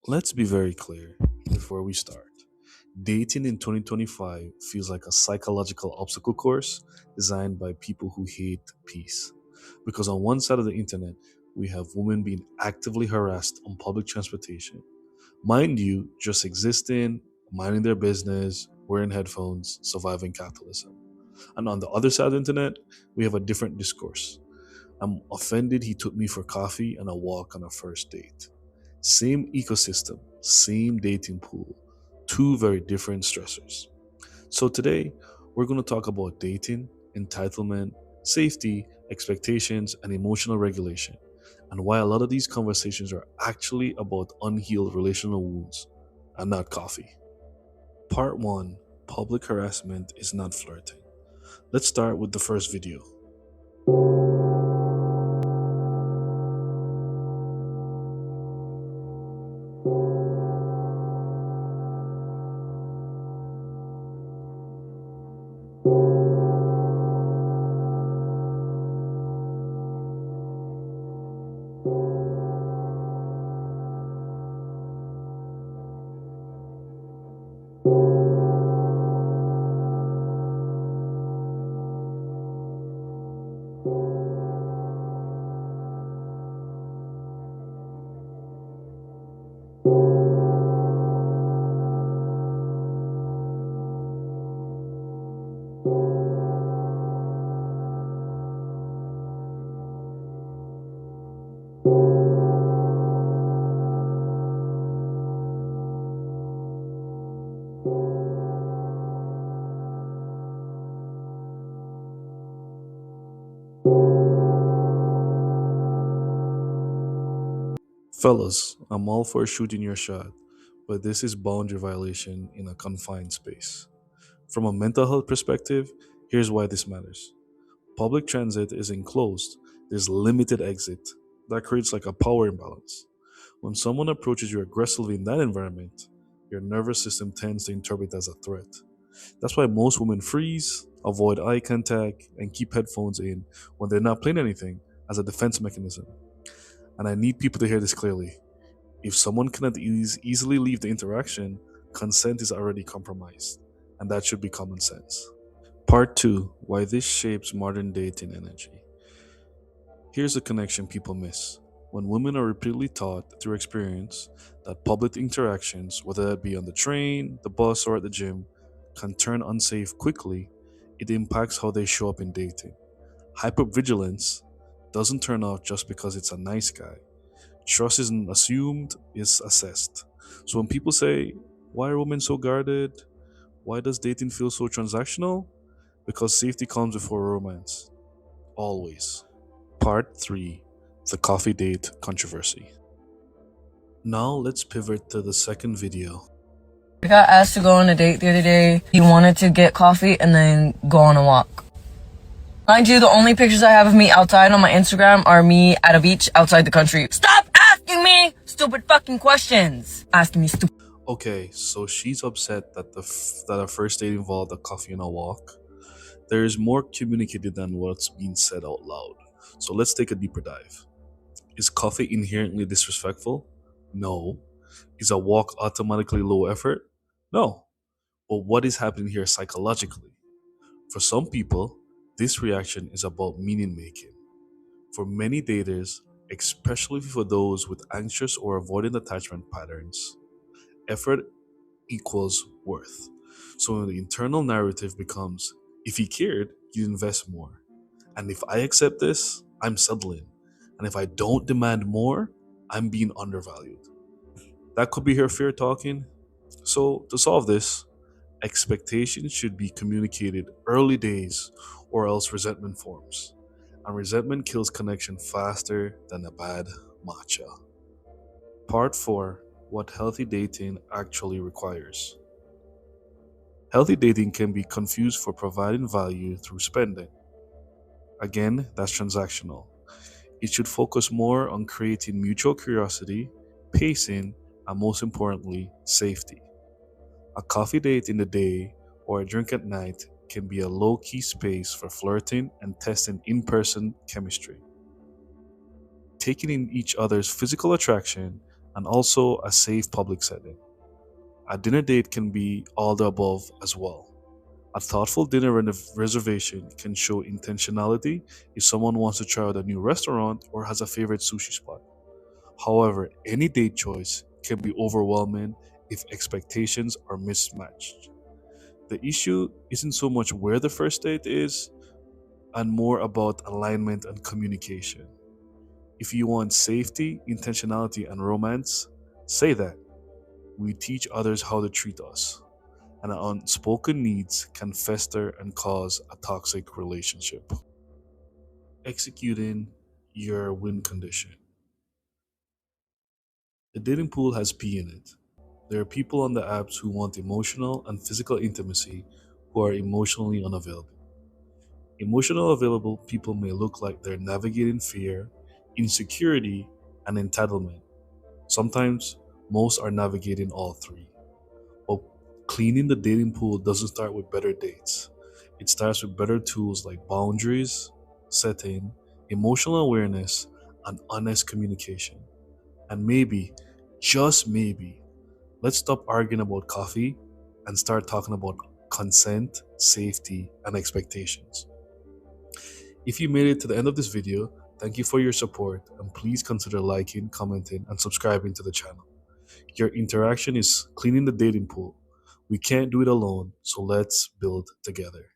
Let's be very clear before we start. Dating in 2025 feels like a psychological obstacle course designed by people who hate peace. Because on one side of the internet, we have women being actively harassed on public transportation. Mind you, just existing, minding their business, wearing headphones, surviving capitalism. And on the other side of the internet, we have a different discourse. I'm offended he took me for coffee and a walk on a first date. Same ecosystem, same dating pool, two very different stressors. So today, we're going to talk about dating, entitlement, safety, expectations, and emotional regulation, and why a lot of these conversations are actually about unhealed relational wounds and not coffee. Part 1: Public harassment is not flirting. Let's start with the first video. Fellas, I'm all for shooting your shot, but this is boundary violation in a confined space. From a mental health perspective, here's why this matters. Public transit is enclosed, there's limited exit. That creates like a power imbalance. When someone approaches you aggressively in that environment, your nervous system tends to interpret it as a threat. That's why most women freeze, avoid eye contact, and keep headphones in when they're not playing anything as a defense mechanism. And I need people to hear this clearly. If someone cannot easily leave the interaction, consent is already compromised, and that should be common sense. Part 2: Why this shapes modern dating energy. Here's a connection people miss. When women are repeatedly taught through experience that public interactions, whether that be on the train, the bus, or at the gym, can turn unsafe quickly, it impacts how they show up in dating. Hypervigilance doesn't turn out just because it's a nice guy. Trust isn't assumed, it's assessed. So when people say, why are women so guarded? Why does dating feel so transactional? Because safety comes before romance. Always. Part 3: The coffee date controversy. Now let's pivot to the second video. I got asked to go on a date the other day. He wanted to get coffee and then go on a walk. Mind you, the only pictures I have of me outside on my Instagram are me at a beach outside the country. Stop asking me stupid fucking questions. Asking me stupid. Okay, so she's upset that that her first date involved a coffee and a walk. There is more communicated than what's being said out loud. So let's take a deeper dive. Is coffee inherently disrespectful? No. Is a walk automatically low effort? No. But what is happening here psychologically? For some people, this reaction is about meaning making. For many daters, especially for those with anxious or avoidant attachment patterns, effort equals worth. So the internal narrative becomes, if he cared, you'd invest more. And if I accept this, I'm settling. And if I don't demand more, I'm being undervalued. That could be her fear talking. So to solve this, expectations should be communicated early days or else resentment forms. And resentment kills connection faster than a bad matcha. Part 4: What healthy dating actually requires. Healthy dating can be confused for providing value through spending. Again, that's transactional. It should focus more on creating mutual curiosity, pacing, and most importantly, safety. A coffee date in the day or a drink at night can be a low key space for flirting and testing in person chemistry. Taking in each other's physical attraction and also a safe public setting. A dinner date can be all the above as well. A thoughtful dinner reservation can show intentionality if someone wants to try out a new restaurant or has a favorite sushi spot. However, any date choice can be overwhelming if expectations are mismatched. The issue isn't so much where the first date is, and more about alignment and communication. If you want safety, intentionality, and romance, say that. We teach others how to treat us, and unspoken needs can fester and cause a toxic relationship. Executing your win condition. The dating pool has P in it. There are people on the apps who want emotional and physical intimacy who are emotionally unavailable. Emotional available people may look like they're navigating fear, insecurity, and entitlement. Sometimes, most are navigating all three. But cleaning the dating pool doesn't start with better dates. It starts with better tools like boundaries, setting, emotional awareness, and honest communication. And maybe, just maybe, let's stop arguing about coffee and start talking about consent, safety, and expectations. If you made it to the end of this video, thank you for your support and please consider liking, commenting, and subscribing to the channel. Your interaction is cleaning the dating pool. We can't do it alone, so let's build together.